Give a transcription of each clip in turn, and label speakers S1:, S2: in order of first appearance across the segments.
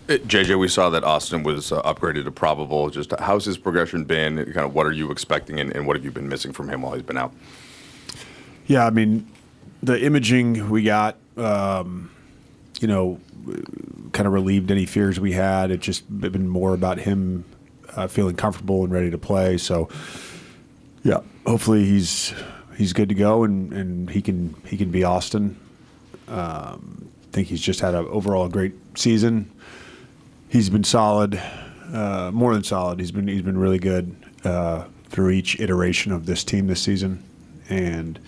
S1: JJ, we saw that Austin was upgraded to probable. Just how's his progression been? Kind of what are you expecting, and what have you been missing from him while he's been out?
S2: Yeah, I mean, the imaging we got, kind of relieved any fears we had. It just been more about him feeling comfortable and ready to play. So, yeah, hopefully he's good to go and he can be Austin. I think he's just had an overall great season. He's been solid, more than solid. He's been really good through each iteration of this team this season, and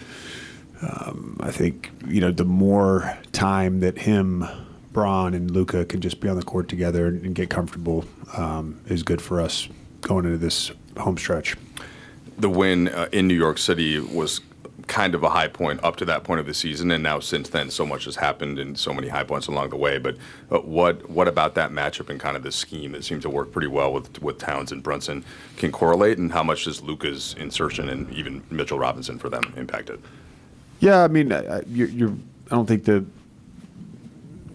S2: I think the more time that him, Bron, and Luka can just be on the court together and get comfortable is good for us going into this home stretch.
S1: The win in New York City was kind of a high point up to that point of the season, and now since then so much has happened and so many high points along the way. But what about that matchup and kind of the scheme that seemed to work pretty well with Towns and Brunson can correlate, and how much does Luka's insertion and even Mitchell Robinson for them impacted?
S2: Yeah, I mean, I don't think the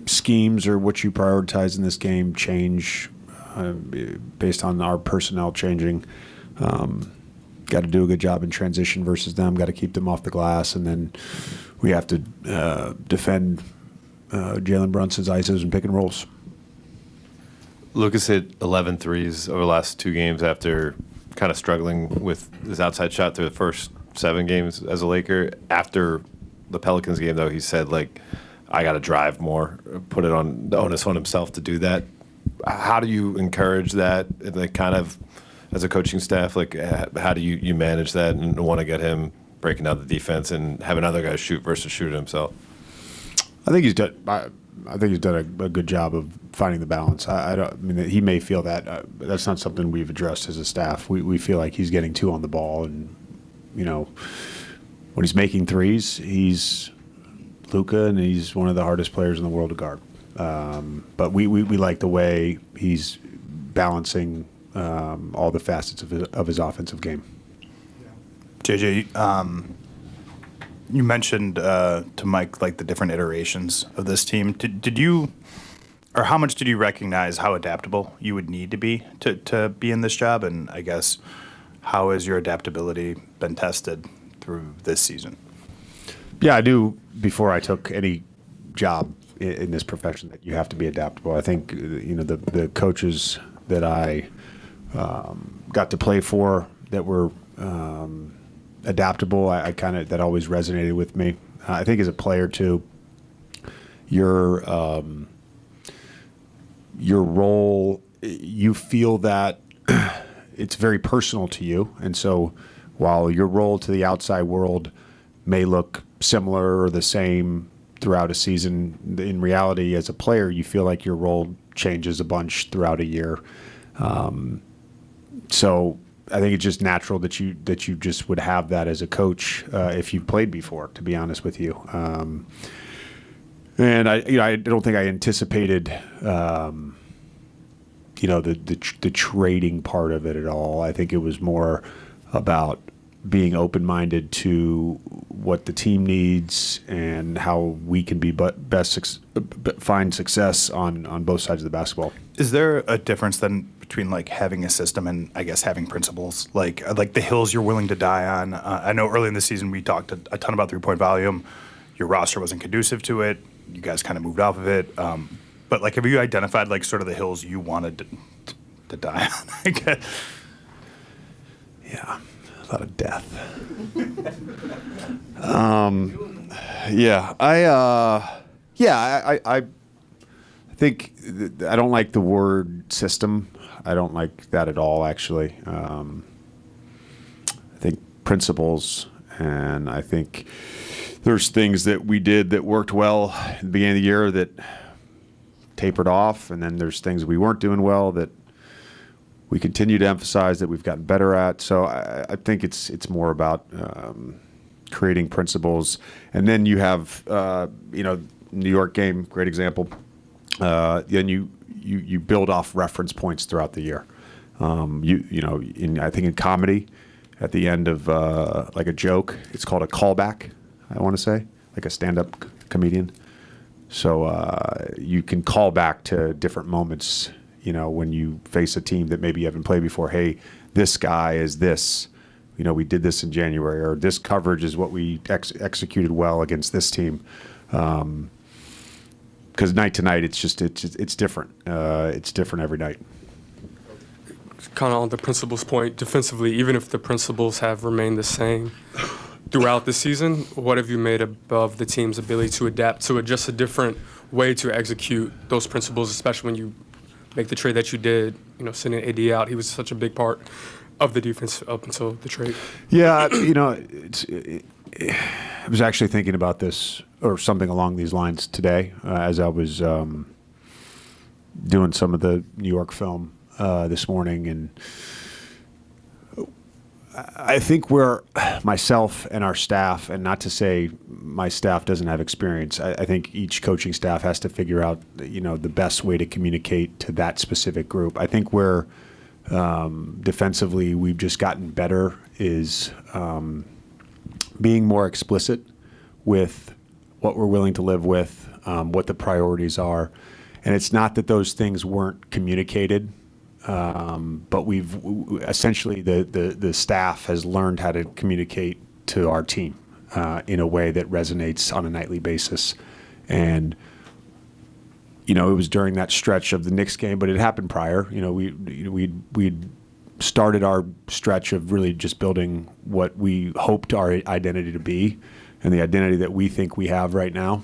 S2: schemes or what you prioritize in this game change based on our personnel changing. Got to do a good job in transition versus them. Got to keep them off the glass, and then we have to defend Jalen Brunson's ISOs and pick and rolls.
S3: Lucas hit 11 threes over the last 2 games after kind of struggling with his outside shot through the first 7 games as a Laker. After the Pelicans game, though, he said, I got to drive more, put it on the onus on himself to do that. How do you encourage that, kind of as a coaching staff? How do you manage that and want to get him breaking down the defense and have another guy shoot versus shoot it himself?
S2: I think he's done a good job of finding the balance. I mean, he may feel that that's not something we've addressed as a staff. We feel like he's getting 2 on the ball, and when he's making threes, he's Luka, and he's one of the hardest players in the world to guard. But we like the way he's balancing all the facets of his offensive game.
S4: JJ, you mentioned to Mike the different iterations of this team. Did you, or how much did you recognize how adaptable you would need to be in this job? And I guess how has your adaptability been tested through this season?
S2: Yeah, I knew before I took any job in this profession that you have to be adaptable. I think the coaches that I got to play for that were adaptable, that always resonated with me. I think as a player too, your role, you feel that it's very personal to you, and so while your role to the outside world may look similar or the same throughout a season, in reality, as a player, you feel like your role changes a bunch throughout a year. So I think it's just natural that you just would have that as a coach if you've played before, to be honest with you. And I don't think I anticipated the trading part of it at all. I think it was more about being open-minded to what the team needs and how we can be find success on both sides of the basketball.
S4: Is there a difference then between having a system and I guess having principles, like the hills you're willing to die on? I know early in the season we talked a ton about 3-point volume. Your roster wasn't conducive to it. You guys kind of moved off of it. But have you identified sort of the hills you wanted to die on? I guess.
S2: Yeah. A lot of death. I think I don't like the word system. I don't like that at all, actually. I think principles, and I think there's things that we did that worked well at the beginning of the year that tapered off, and then there's things we weren't doing well that we continue to emphasize that we've gotten better at. So I think it's more about creating principles. And then you have, New York game, great example. Then you build off reference points throughout the year. I think in comedy, at the end of a joke, it's called a callback, I want to say, like a stand-up comedian. So you can call back to different moments, when you face a team that maybe you haven't played before. Hey, this guy is this. We did this in January, or this coverage is what we executed well against this team. Because night to night, it's different. It's different every night.
S5: Kind of on the principles point, defensively, even if the principles have remained the same throughout the season, what have you made above the team's ability to adapt to just a different way to execute those principles, especially when you make the trade that you did, sending AD out? He was such a big part of the defense up until the trade.
S2: Yeah, I was actually thinking about this or something along these lines today as I was doing some of the New York film this morning, and I think where myself and our staff, and not to say my staff doesn't have experience, I think each coaching staff has to figure out, the best way to communicate to that specific group. I think where defensively we've just gotten better is being more explicit with what we're willing to live with, what the priorities are. And it's not that those things weren't communicated, but we've essentially the staff has learned how to communicate to our team in a way that resonates on a nightly basis. And it was during that stretch of the Knicks game, but it happened prior. We'd started our stretch of really just building what we hoped our identity to be, and the identity that we think we have right now.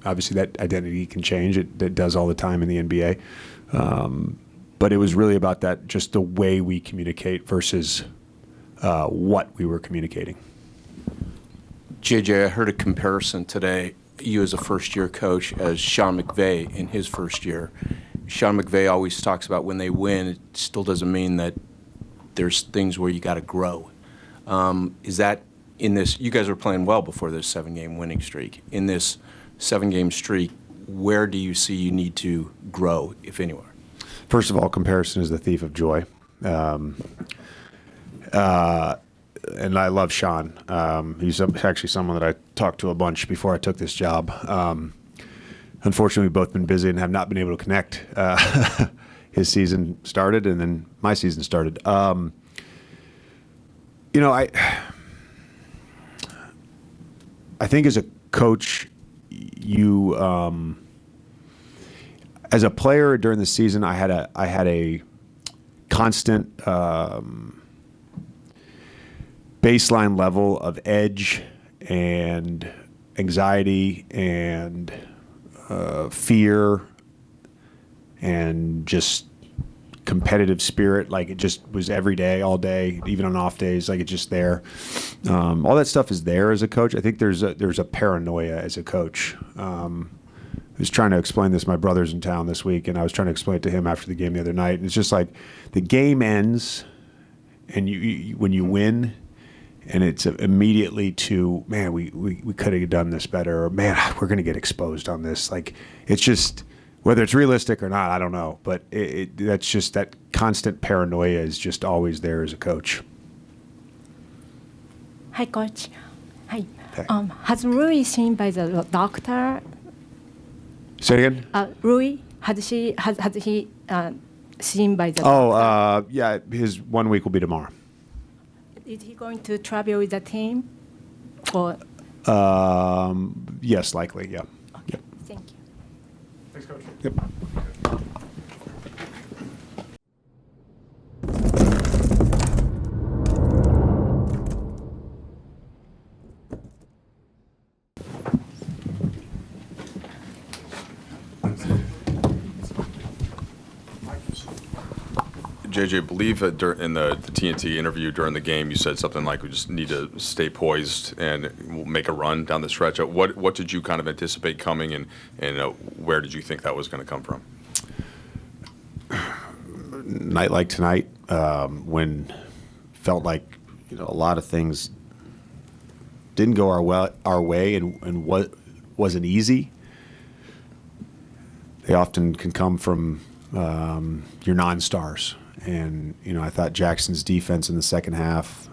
S2: Obviously, that identity can change. It does all the time in the NBA. But it was really about that, just the way we communicate versus what we were communicating.
S6: JJ, I heard a comparison today, you as a first-year coach as Sean McVay in his first year. Sean McVay always talks about when they win, it still doesn't mean that there's things where you got to grow. Is that in this, you guys were playing well before this 7-game winning streak. In this 7-game streak, where do you see you need to grow, if anywhere?
S2: First of all, comparison is the thief of joy. And I love Sean. He's actually someone that I talked to a bunch before I took this job. Unfortunately, we've both been busy and have not been able to connect. His season started, and then my season started. I think as a coach, you as a player during the season, I had a constant baseline level of edge and anxiety and fear and just competitive spirit. Like, it just was every day, all day, even on off days. Like, it's just there. All that stuff is there as a coach. I think there's a paranoia as a coach. I was trying to explain this. My brother's in town this week, and I was trying to explain it to him after the game the other night. And it's just like the game ends, and you when you win, and it's immediately to, man, we could have done this better, or man, we're going to get exposed on this. Like, it's just, whether it's realistic or not, I don't know. But that's just, that constant paranoia is just always there as a coach.
S7: Hi, Coach. Hi.
S2: Hey.
S7: Has Rui seen by the doctor?
S2: Say it again?
S7: Rui, has he seen by the doctor?
S2: Oh, yeah, his 1 week will be tomorrow.
S7: Is he going to travel with the team? Or
S2: Yes, likely, yeah.
S7: okay,
S2: Yep.
S7: thank you.
S2: Thanks, Coach. Yep.
S1: JJ, I believe in the TNT interview during the game, you said something like, we just need to stay poised and we'll make a run down the stretch. What did you kind of anticipate coming, and where did you think that was going to come from?
S2: Night like tonight, when felt like a lot of things didn't go our way and what wasn't easy. They often can come from your non-stars. And, I thought Jackson's defense in the second half,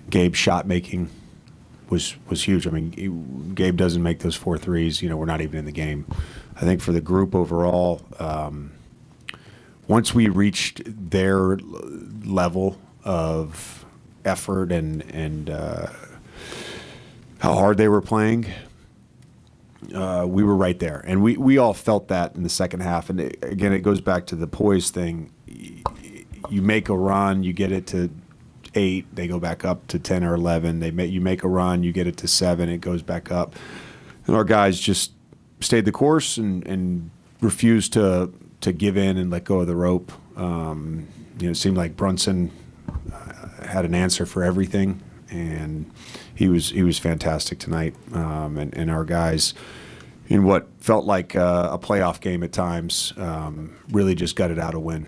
S2: Gabe's shot making, was huge. I mean, Gabe doesn't make those 4 threes. You know, we're not even in the game. I think for the group overall, once we reached their level of effort and how hard they were playing, we were right there. And we all felt that in the second half. And again, it goes back to the poise thing. You make a run, you get it to 8, they go back up to 10 or 11. You make a run, you get it to 7, it goes back up. And our guys just stayed the course and refused to give in and let go of the rope. It seemed like Brunson had an answer for everything, and he was fantastic tonight. And our guys, in what felt like a playoff game at times, really just gutted out a win.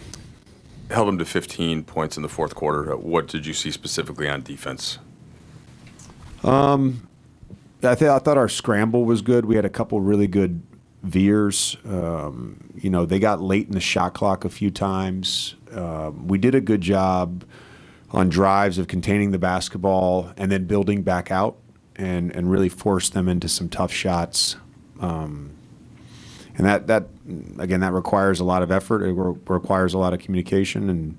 S1: Held them to 15 points in the fourth quarter. What did you see specifically on defense?
S2: I thought our scramble was good. We had a couple really good veers. They got late in the shot clock a few times. We did a good job on drives of containing the basketball and then building back out and really forced them into some tough shots. And that requires a lot of effort. It requires a lot of communication, and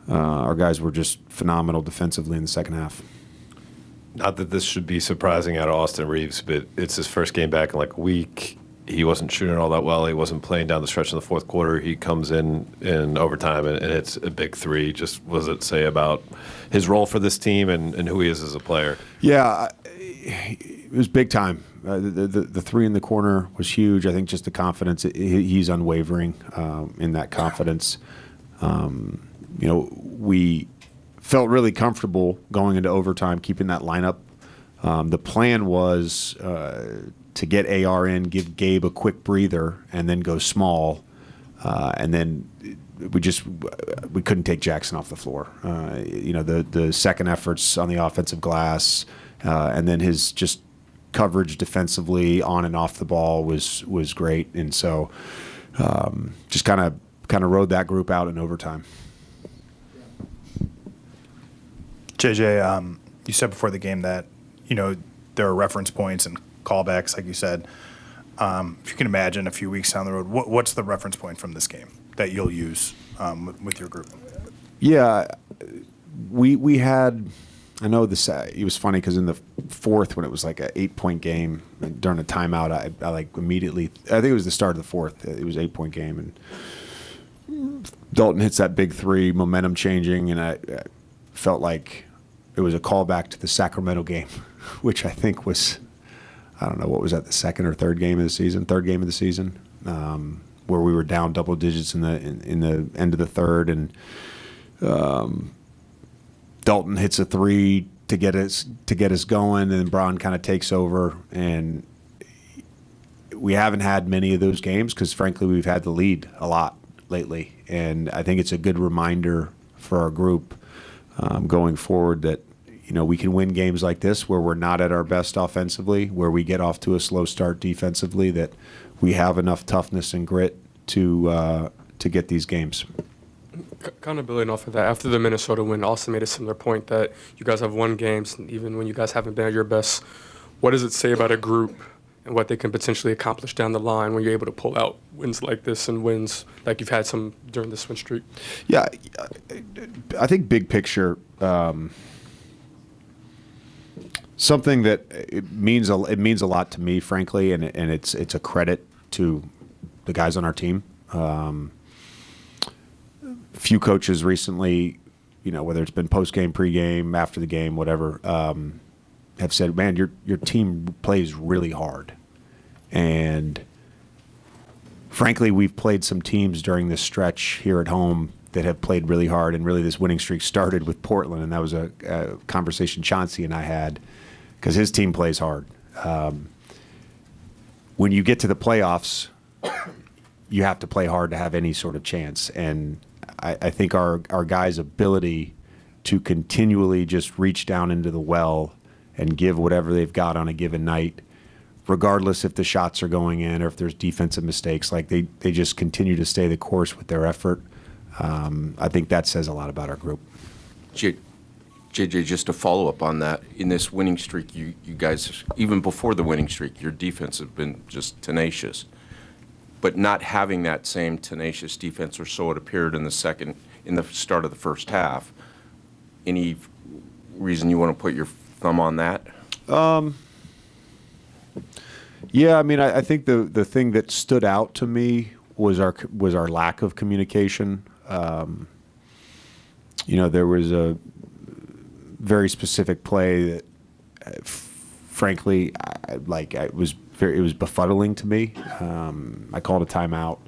S2: our guys were just phenomenal defensively in the second half.
S3: Not that this should be surprising out of Austin Reeves, but it's his first game back in like a week. He wasn't shooting all that well. He wasn't playing down the stretch in the fourth quarter. He comes in overtime, and it's a big 3. Just what does it say about his role for this team and who he is as a player?
S2: Yeah, it was big time. The 3 in the corner was huge. I think just the confidence, he's unwavering in that confidence. We felt really comfortable going into overtime, keeping that lineup. The plan was to get AR in, give Gabe a quick breather, and then go small. And then we couldn't take Jackson off the floor. The second efforts on the offensive glass, and then his just coverage defensively on and off the ball was great. And so just kind of rode that group out in overtime.
S4: JJ, you said before the game that, there are reference points and callbacks, like you said. If you can imagine a few weeks down the road, what's the reference point from this game that you'll use with your group?
S2: Yeah, we had, I know this, it was funny because in the fourth, when it was like an 8-point game during a timeout, I like immediately, I think it was the start of the fourth, it was an 8-point game, and Dalton hits that big 3, momentum changing, and I felt like it was a callback to the Sacramento game, which I think was, I don't know, what was that, the second or third game of the season, where we were down double digits in the end of the third, and Dalton hits a 3 to get us going, and Braun kind of takes over, and we haven't had many of those games because frankly we've had the lead a lot lately, and I think it's a good reminder for our group going forward that we can win games like this where we're not at our best offensively, where we get off to a slow start defensively, that we have enough toughness and grit to get these games.
S5: Kind of building off of that, after the Minnesota win, Austin made a similar point that you guys have won games, even when you guys haven't been at your best. What does it say about a group and what they can potentially accomplish down the line when you're able to pull out wins like this and wins like you've had some during this win streak?
S2: Yeah, I think big picture, something that it means a lot to me, frankly, and it's a credit to the guys on our team. Few coaches recently, whether it's been post-game, pre-game, after the game, whatever, have said, man, your team plays really hard. And frankly, we've played some teams during this stretch here at home that have played really hard, and really this winning streak started with Portland, and that was a conversation Chauncey and I had because his team plays hard. When you get to the playoffs, you have to play hard to have any sort of chance, and I think our guys' ability to continually just reach down into the well and give whatever they've got on a given night, regardless if the shots are going in or if there's defensive mistakes, like they just continue to stay the course with their effort. I think that says a lot about our group.
S6: JJ, JJ, just to follow up on that, in this winning streak, you guys, even before the winning streak, your defense have been just tenacious. But not having that same tenacious defense, or so it appeared in the start of the first half, any reason you want to put your thumb on that?
S2: Yeah, I mean, I think the thing that stood out to me was our lack of communication. There was a very specific play that, frankly, it was befuddling to me. I called a timeout.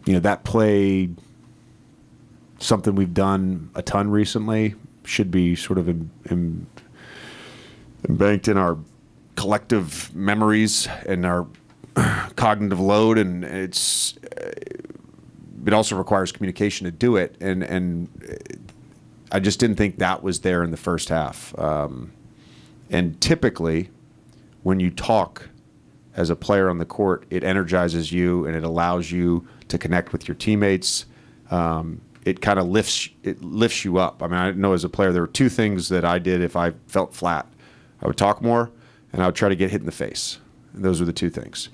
S2: That play, something we've done a ton recently, should be sort of embanked in our collective memories and our cognitive load, and it also requires communication to do it, and I just didn't think that was there in the first half. And typically, when you talk as a player on the court, it energizes you and it allows you to connect with your teammates. It kind of lifts you up. I mean, I know as a player, there were two things that I did if I felt flat. I would talk more, and I would try to get hit in the face. And those were the two things.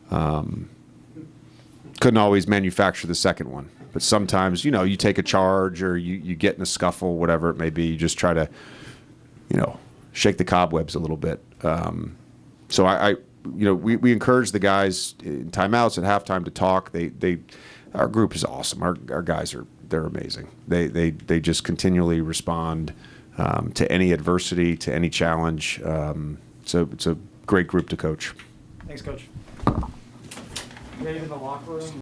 S2: Couldn't always manufacture the second one, but sometimes, you take a charge or you get in a scuffle, whatever it may be. You just try to, shake the cobwebs a little bit. So we encourage the guys in timeouts and halftime to talk. Our group is awesome. Our guys they're amazing. They just continually respond to any adversity, to any challenge. So it's a great group to coach.
S8: Thanks, Coach. Dave in the locker room.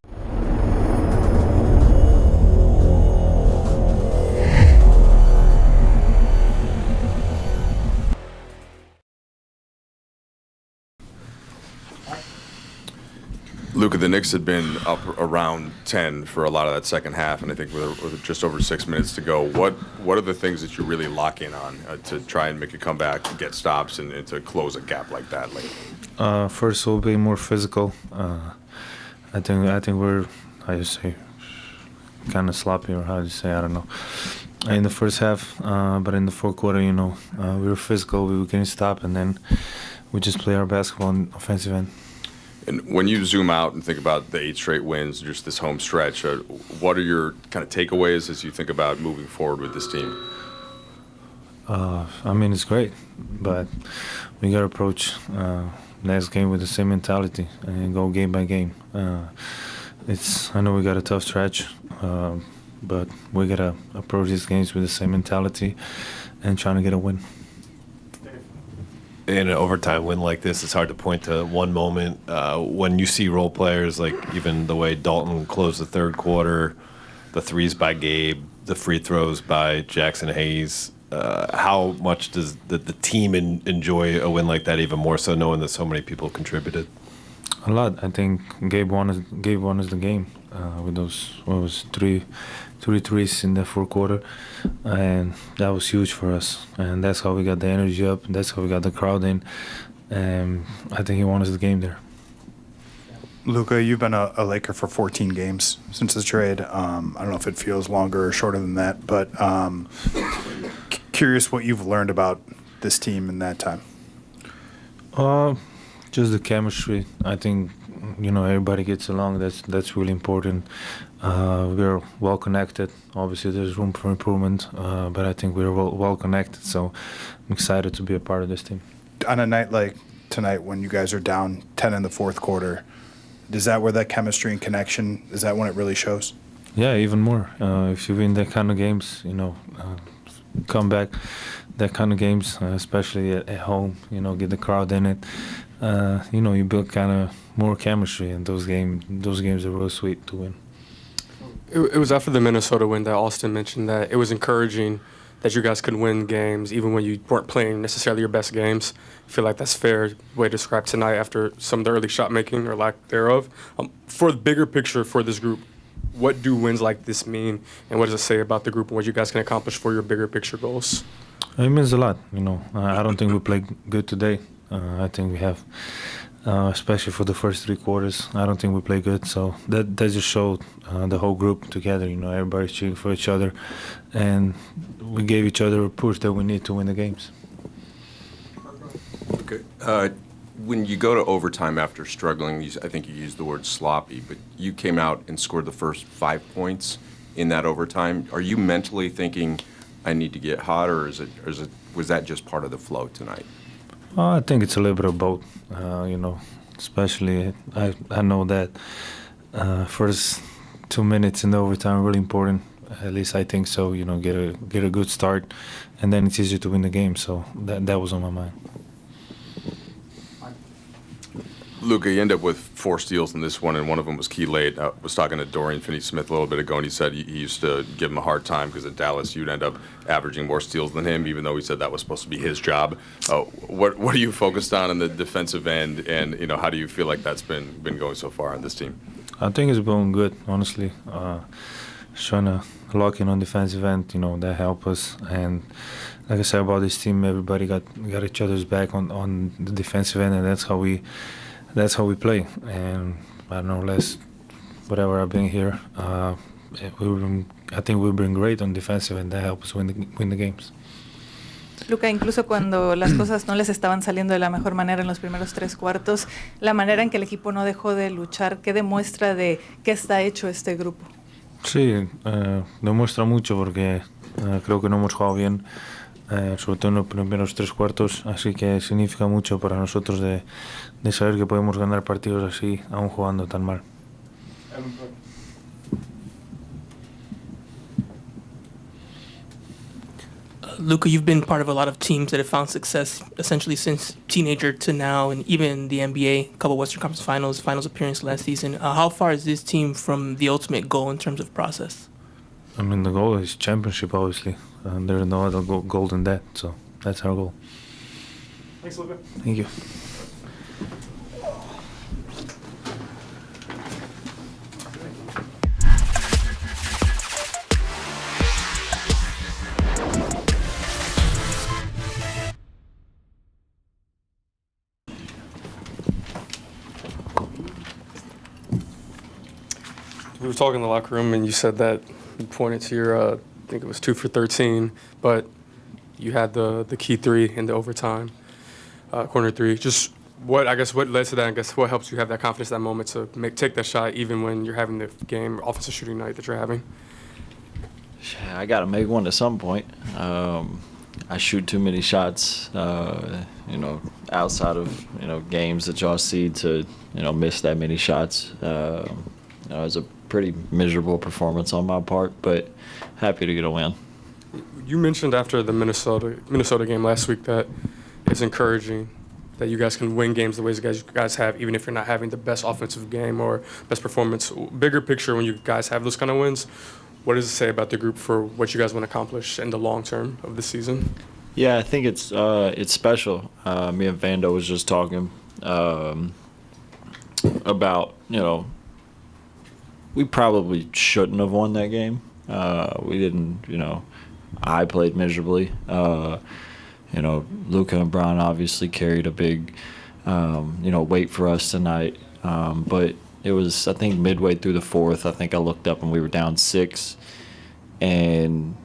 S1: Luka, the Knicks had been up around 10 for a lot of that second half, and I think with just over 6 minutes to go. What are the things that you really lock in on to try and make a comeback, get stops, and to close a gap like that?
S9: First, we'll be more physical. I think we're, how do you say, kind of sloppy, or how do you say, I don't know, in the first half. But in the fourth quarter, we were physical, we were getting stopped, and then we just play our basketball on the offensive end.
S1: And when you zoom out and think about the 8 straight wins, just this home stretch, what are your kind of takeaways as you think about moving forward with this team?
S9: I mean, it's great, but we got to approach next game with the same mentality and go game by game. I know we got a tough stretch, but we got to approach these games with the same mentality and trying to get a win.
S3: In an overtime win like this, it's hard to point to one moment. When you see role players, like even the way Dalton closed the third quarter, the threes by Gabe, the free throws by Jackson Hayes, how much does the team enjoy a win like that, even more so knowing that so many people contributed?
S9: A lot. I think Gabe won us the game with those, three threes in the fourth quarter, and that was huge for us. And that's how we got the energy up. That's how we got the crowd in. And I think he won us the game there.
S4: Luka, you've been a Laker for 14 games since the trade. I don't know if it feels longer or shorter than that, but curious what you've learned about this team in that time.
S9: Just the chemistry. I think everybody gets along. That's really important. We're well connected. Obviously, there's room for improvement, but I think we're well connected. So I'm excited to be a part of this team.
S4: On a night like tonight, when you guys are down 10 in the fourth quarter, is that where that chemistry and connection, is that when it really shows?
S9: Yeah, even more. If you win that kind of games, come back, that kind of games, especially at home, get the crowd in it. You build kind of more chemistry, and those games are real sweet to win.
S5: It was after the Minnesota win that Austin mentioned that it was encouraging that you guys could win games even when you weren't playing necessarily your best games. I feel like that's a fair way to describe tonight after some of the early shot making or lack thereof. For the bigger picture for this group, what do wins like this mean, and what does it say about the group and what you guys can accomplish for your bigger picture goals?
S9: It means a lot. I don't think we played good today. I think we have especially for the first 3 quarters. I don't think we played good, so that just showed the whole group together. Everybody's cheering for each other, and we gave each other a push that we need to win the games.
S1: Okay. When you go to overtime after struggling, I think you used the word sloppy, but you came out and scored the first 5 points in that overtime. Are you mentally thinking, I need to get hot, or was that just part of the flow tonight?
S9: I think it's a little bit of both. Especially I know that first 2 minutes in the overtime are really important. At least I think so. Get a good start, and then it's easier to win the game. So that was on my mind.
S1: Luka, you end up with 4 steals in this one, and one of them was key late. I was talking to Dorian Finney-Smith a little bit ago, and he said he used to give him a hard time because at Dallas you'd end up averaging more steals than him, even though he said that was supposed to be his job. What are you focused on in the defensive end, and how do you feel like that's been going so far on this team?
S9: I think it's going good, honestly. Trying to lock in on defensive end, that help us. And like I said about this team, everybody got each other's back on the defensive end, and that's how we play. And I don't know, whatever I've been here, I think we've been great on defensive, and that helps us win the games.
S10: Luka, incluso cuando las cosas no les estaban saliendo de la mejor manera en los primeros 3 cuartos, la manera en que el equipo no dejó de luchar, ¿qué demuestra de qué está hecho este grupo?
S9: Sí, demuestra mucho porque creo que no hemos jugado bien, sobre todo en los primeros 3 cuartos, así que significa mucho para nosotros de saber que podemos ganar partidos así, aún jugando tan mal.
S11: Luka, you've been part of a lot of teams that have found success essentially since teenager to now, and even the NBA, a couple Western Conference finals appearance last season. How far is this team from the ultimate goal in terms of process?
S9: I mean, the goal is championship, obviously. There's no other goal than that, so that's our goal.
S8: Thanks, Luka.
S9: Thank you.
S5: We were talking in the locker room, and you said that you pointed to your, I think it was 2 for 13, but you had the key 3 in the overtime, corner 3. Just what led to that? I guess what helps you have that confidence, that moment to take that shot, even when you're having the game offensive shooting night that you're having?
S12: I got to make one at some point. I shoot too many shots, outside of games that y'all see to miss that many shots. It was a pretty miserable performance on my part, but happy to get a win.
S5: You mentioned after the Minnesota game last week that it's encouraging that you guys can win games the ways you guys have, even if you're not having the best offensive game or best performance. Bigger picture, when you guys have those kind of wins, what does it say about the group for what you guys want to accomplish in the long term of the season?
S12: Yeah, I think it's special. Me and Vando was just talking about, we probably shouldn't have won that game. We didn't, I played miserably. Luka and Bron obviously carried a big, weight for us tonight. But it was, I think, midway through the 4th, I think I looked up and we were down 6. And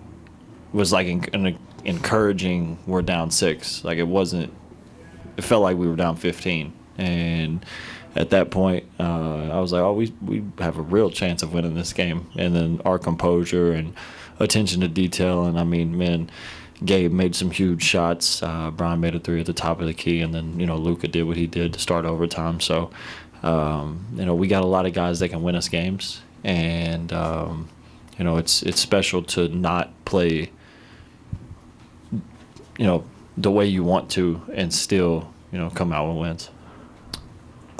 S12: it was like an encouraging, we're down 6. Like it felt like we were down 15. And at that point, I was like, we have a real chance of winning this game. And then our composure and attention to detail. And I mean, Gabe made some huge shots. Brian made a 3 at the top of the key. And then, Luka did what he did to start overtime. So, we got a lot of guys that can win us games. And, it's special to not play, the way you want to and still, come out with wins.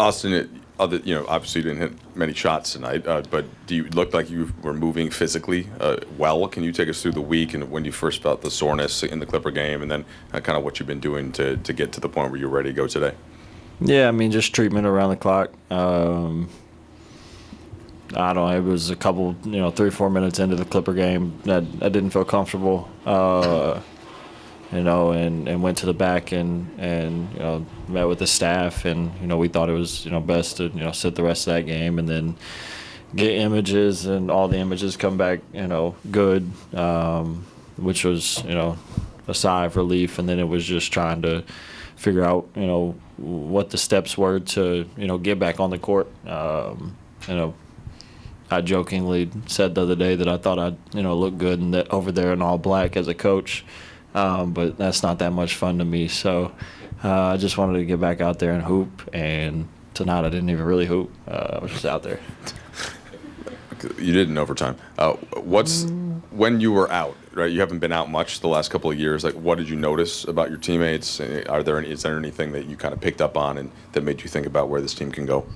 S1: Austin, obviously you didn't hit many shots tonight, but do you look like you were moving physically well? Can you take us through the week and when you first felt the soreness in the Clipper game, and then kind of what you've been doing to get to the point where you're ready to go today?
S12: Yeah, just treatment around the clock. I don't know, it was a couple, 3 or 4 minutes into the Clipper game that I didn't feel comfortable. and went to the back and met with the staff, and we thought it was best to sit the rest of that game and then get images, and all the images come back good, which was a sigh of relief. And then it was just trying to figure out what the steps were to get back on the court. I jokingly said the other day that I thought I'd look good and that over there in all black as a coach, but that's not that much fun to me. So I just wanted to get back out there and hoop, and tonight I didn't even really hoop. I was just out there.
S1: You did in overtime. When you were out, right? You haven't been out much the last couple of years. Like, what did you notice about your teammates? Is there anything that you kind of picked up on and that made you think about where this team can go?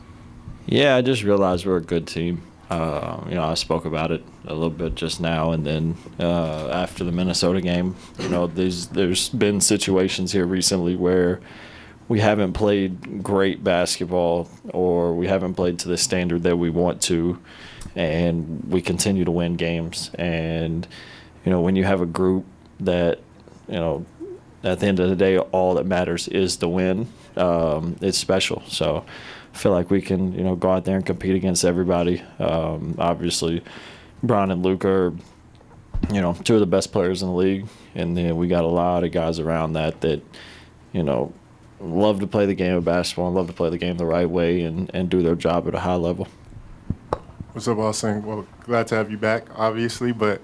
S12: Yeah, I just realized we're a good team. I spoke about it a little bit just now, and then after the Minnesota game, there's been situations here recently where we haven't played great basketball, or we haven't played to the standard that we want to, and we continue to win games. And when you have a group that at the end of the day all that matters is the win, it's special. So I feel like we can go out there and compete against everybody. Obviously Bron and Luka are two of the best players in the league, and then we got a lot of guys around that love to play the game of basketball and love to play the game the right way and do their job at a high level.
S13: What's up, Austin? Well, glad to have you back, obviously. But,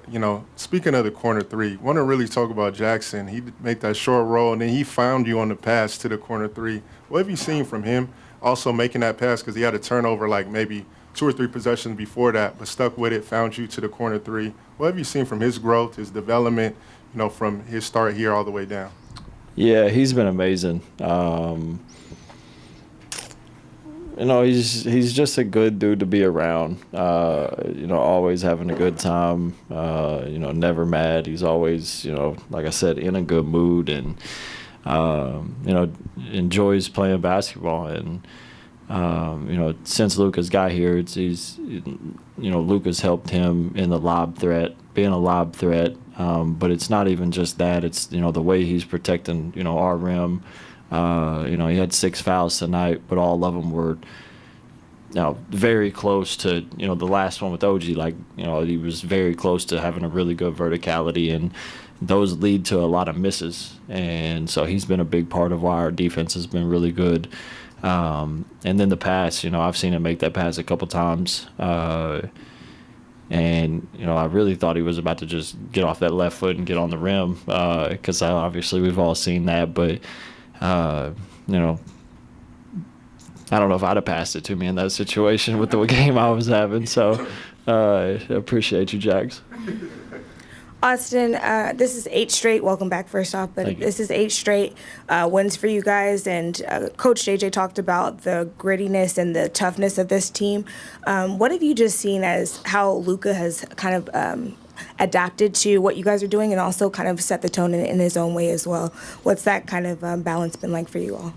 S13: speaking of the corner three, want to really talk about Jackson. He made that short roll, and then he found you on the pass to the corner three. What have you seen from him also making that pass? Because he had a turnover like maybe 2 or 3 possessions before that, but stuck with it, found you to the corner three. What have you seen from his growth, his development, from his start here all the way down?
S12: Yeah, he's been amazing. He's just a good dude to be around. Always having a good time. Never mad. He's always, like I said, in a good mood, and enjoys playing basketball. And since Luka's got here, Luka's helped him in the lob threat, being a lob threat. But it's not even just that. It's the way he's protecting our rim. He had 6 fouls tonight, but all of them were very close to the last one with OG. He was very close to having a really good verticality, and those lead to a lot of misses. And so he's been a big part of why our defense has been really good. And then the pass, I've seen him make that pass a couple times. And, I really thought he was about to just get off that left foot and get on the rim, because obviously we've all seen that. But, I don't know if I'd have passed it to me in that situation with the game I was having. So I appreciate you, Jags.
S14: Austin, this is 8 straight. Welcome back, first off. But this is 8 straight wins for you guys. And Coach JJ talked about the grittiness and the toughness of this team. What have you just seen as how Luka has kind of adapted to what you guys are doing, and also kind of set the tone in his own way as well? What's that kind of balance been like for you all?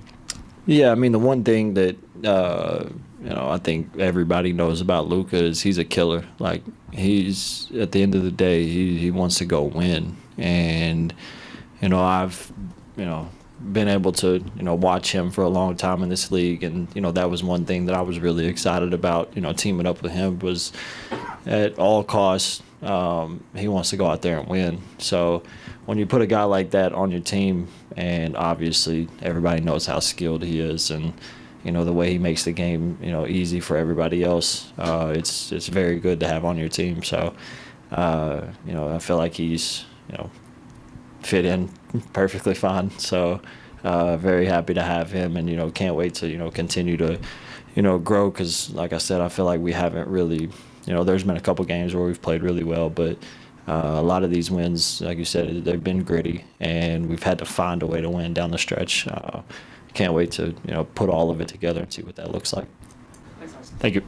S12: Yeah, I mean, the one thing that I think everybody knows about Luka is he's a killer. Like, he's, at the end of the day, he wants to go win. And I've been able to watch him for a long time in this league, and that was one thing that I was really excited about. Teaming up with him was, at all costs, he wants to go out there and win. So when you put a guy like that on your team, and obviously everybody knows how skilled he is, and the way he makes the game easy for everybody else, it's very good to have on your team. So I feel like he's fit in perfectly fine. So very happy to have him, and can't wait to continue to grow, because like I said, I feel like we haven't really there's been a couple games where we've played really well, but a lot of these wins, like you said, they've been gritty, and we've had to find a way to win down the stretch. Can't wait to put all of it together and see what that looks like. Thank you.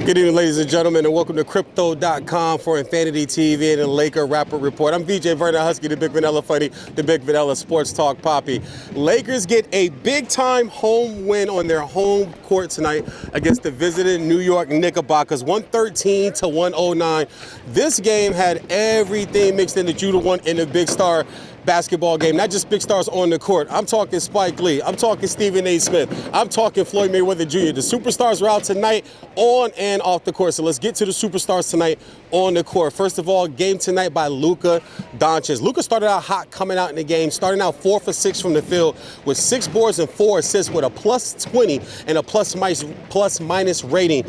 S15: Good evening, ladies and gentlemen, and welcome to Crypto.com for Infanity TV and the Laker Rapper Report. I'm VJ Vernon Husky, the Big Vanilla Funny, the Big Vanilla Sports Talk Poppy. Lakers get a big-time home win on their home court tonight against the visiting New York Knickerbockers, 113 to 109. This game had everything mixed in that you'd want in a big star basketball game, not just big stars on the court. I'm talking Spike Lee. I'm talking Stephen A. Smith. I'm talking Floyd Mayweather Jr. The superstars are out tonight on and off the court. So let's get to the superstars tonight on the court. First of all, game tonight by Luka Doncic. Luka started out hot coming out in the game, starting out 4 for 6 from the field with 6 boards and 4 assists with a plus 20 and a plus minus rating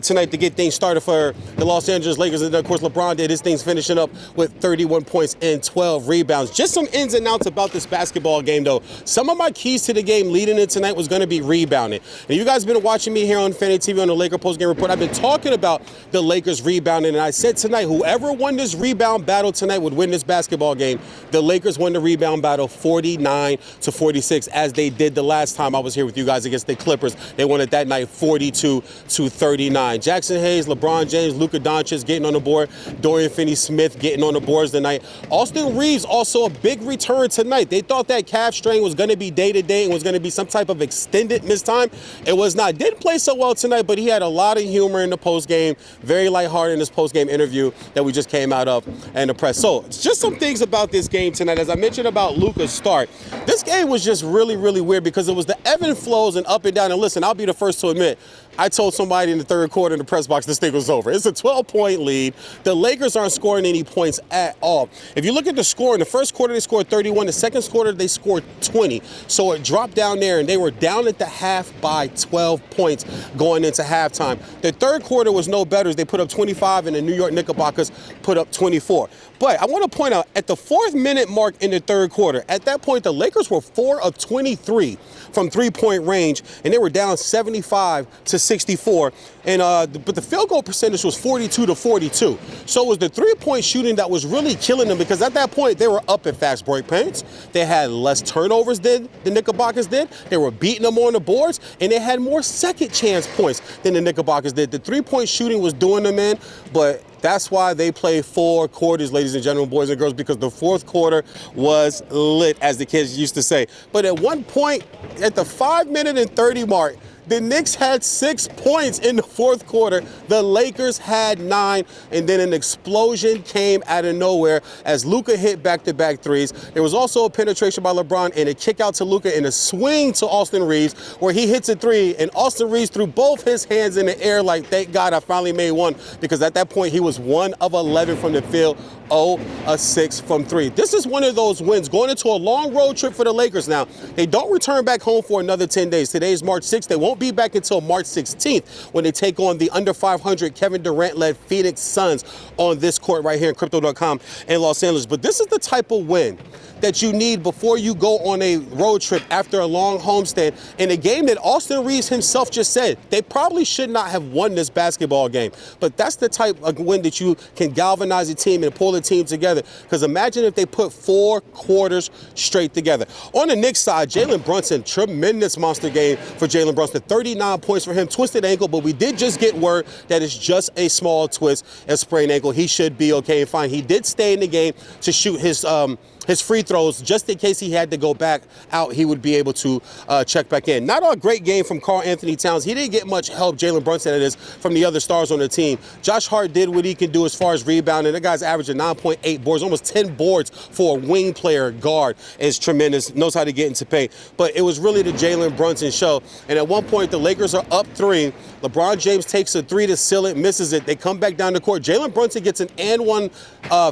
S15: tonight to get things started for the Los Angeles Lakers. And of course, LeBron did his things, finishing up with 31 points and 12 rebounds. Just some ins and outs about this basketball game, though. Some of my keys to the game leading in tonight was going to be rebounding. And you guys have been watching me here on Infanity TV on the Laker postgame report. I've been talking about the Lakers rebounding, and I said tonight, whoever won this rebound battle tonight would win this basketball game. The Lakers won the rebound battle 49 to 46, as they did the last time I was here with you guys against the Clippers. They won it that night 42 to 39. Jackson Hayes, LeBron James, Luka Doncic getting on the board. Dorian Finney-Smith getting on the boards tonight. Austin Reeves also a big return tonight. They thought that calf strain was going to be day-to-day and was going to be some type of extended missed time. It was not. Didn't play so well tonight, but he had a lot of humor in the postgame, very lighthearted in this postgame interview that we just came out of and the press. So just some things about this game tonight. As I mentioned about Luka's start, this game was just really, really weird because it was the ebb and flows and up and down. And listen, I'll be the first to admit, I told somebody in the third quarter in the press box this thing was over. It's a 12-point lead. The Lakers aren't scoring any points at all. If you look at the score, in the first quarter they scored 31. The second quarter they scored 20. So it dropped down there, and they were down at the half by 12 points going into halftime. The third quarter was no better as they put up 25, and the New York Knickerbockers put up 24. But I want to point out, at the 4th minute mark in the third quarter, at that point the Lakers were 4 of 23 from three-point range, and they were down 75 to 64. And but the field goal percentage was 42 to 42. So it was the three-point shooting that was really killing them, because at that point they were up at fast break paints. They had less turnovers than the Knickerbockers did. They were beating them on the boards, and they had more second chance points than the Knickerbockers did. The three-point shooting was doing them in, but that's why they play 4 quarters, ladies and gentlemen, boys and girls, because the fourth quarter was lit, as the kids used to say. But at one point, at the 5-minute and 30 mark, the Knicks had 6 points in the fourth quarter. The Lakers had 9, and then an explosion came out of nowhere as Luka hit back-to-back threes. There was also a penetration by LeBron and a kick out to Luka and a swing to Austin Reeves, where he hits a 3, and Austin Reeves threw both his hands in the air like, thank God I finally made one, because at that point he was 1 of 11 from the field, 0 of 6 from 3. This is one of those wins going into a long road trip for the Lakers now. They don't return back home for another 10 days. Today is March 6th. They won't be back until March 16th when they take on the under 500 Kevin Durant-led Phoenix Suns on this court right here in Crypto.com in Los Angeles. But this is the type of win that you need before you go on a road trip after a long homestand in a game that Austin Reeves himself just said they probably should not have won this basketball game. But that's the type of win that you can galvanize a team and pull the team together. Because imagine if they put 4 quarters straight together. On the Knicks side, Jalen Brunson, tremendous monster game for Jalen Brunson. 39 points for him, twisted ankle, but we did just get word that it's just a small twist, a sprained ankle. He should be okay and fine. He did stay in the game to shoot his free throws, just in case he had to go back out, he would be able to check back in. Not a great game from Karl Anthony Towns. He didn't get much help, Jalen Brunson, that is, from the other stars on the team. Josh Hart did what he can do as far as rebounding. That guy's averaging 9.8 boards, almost 10 boards for a wing player. Guard is tremendous, knows how to get into paint. But it was really the Jalen Brunson show. And at one point, the Lakers are up 3. LeBron James takes a 3 to seal it, misses it. They come back down the court. Jalen Brunson gets an and-one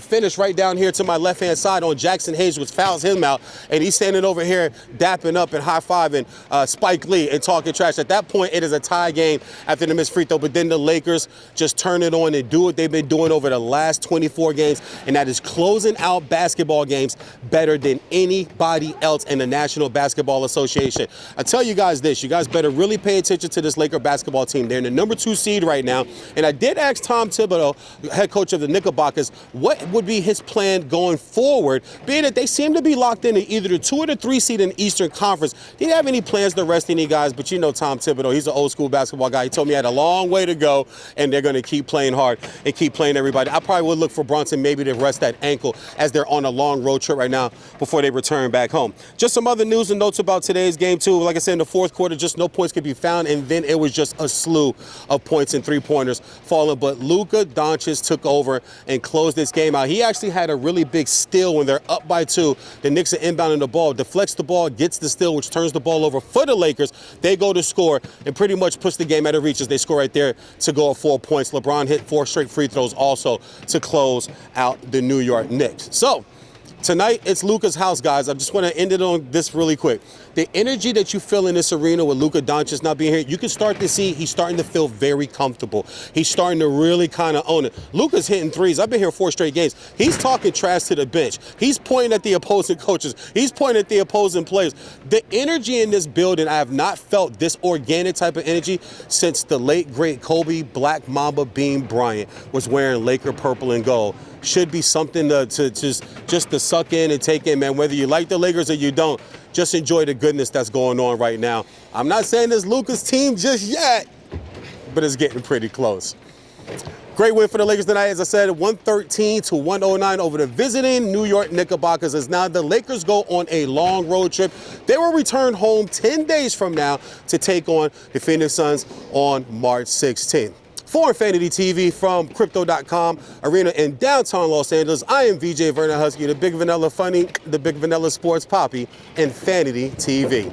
S15: finish right down here to my left-hand side on Jackson Hayes, which fouls him out, and he's standing over here dapping up and high-fiving Spike Lee and talking trash. At that point, it is a tie game after the missed free throw, but then the Lakers just turn it on and do what they've been doing over the last 24 games, and that is closing out basketball games better than anybody else in the National Basketball Association. I tell you guys this, you guys better really pay attention to this Laker basketball team. They're in the number 2 seed right now, and I did ask Tom Thibodeau, head coach of the Knickerbockers, what would be his plan going forward, being that they seem to be locked into either the 2 or the 3 seed in the Eastern Conference. Didn't have any plans to rest any guys, but you know Tom Thibodeau, he's an old school basketball guy. He told me he had a long way to go, and they're going to keep playing hard and keep playing everybody. I probably would look for Brunson maybe to rest that ankle as they're on a long road trip right now before they return back home. Just some other news and notes about today's game, too. Like I said, in the fourth quarter, just no points could be found, and then it was just a slew of points and three-pointers falling. But Luka Doncic took over and closed this game out. He actually had a really big steal when they're up by 2. The Knicks are inbounding the ball, deflects the ball, gets the steal, which turns the ball over for the Lakers. They go to score and pretty much puts the game out of reach as they score right there to go at 4 points. LeBron hit 4 straight free throws also to close out the New York Knicks. So tonight, it's Luka's house, guys. I just want to end it on this really quick. The energy that you feel in this arena with Luka Doncic not being here, you can start to see he's starting to feel very comfortable. He's starting to really kind of own it. Luka's hitting threes. I've been here 4 straight games. He's talking trash to the bench. He's pointing at the opposing coaches. He's pointing at the opposing players. The energy in this building, I have not felt this organic type of energy since the late, great Kobe Black Mamba Bean Bryant was wearing Laker purple and gold. Should be something to just to suck in and take in, man. Whether you like the Lakers or you don't, just enjoy the goodness that's going on right now. I'm not saying it's Luka's team just yet, but it's getting pretty close. Great win for the Lakers tonight, as I said, 113-109 over the visiting New York Knickerbockers, as now the Lakers go on a long road trip. They will return home 10 days from now to take on the Phoenix Suns on March 16th. For Infanity TV from Crypto.com Arena in downtown Los Angeles, I am VJ Vernon Husky, the Big Vanilla Funny, the Big Vanilla Sports Poppy, Infanity TV.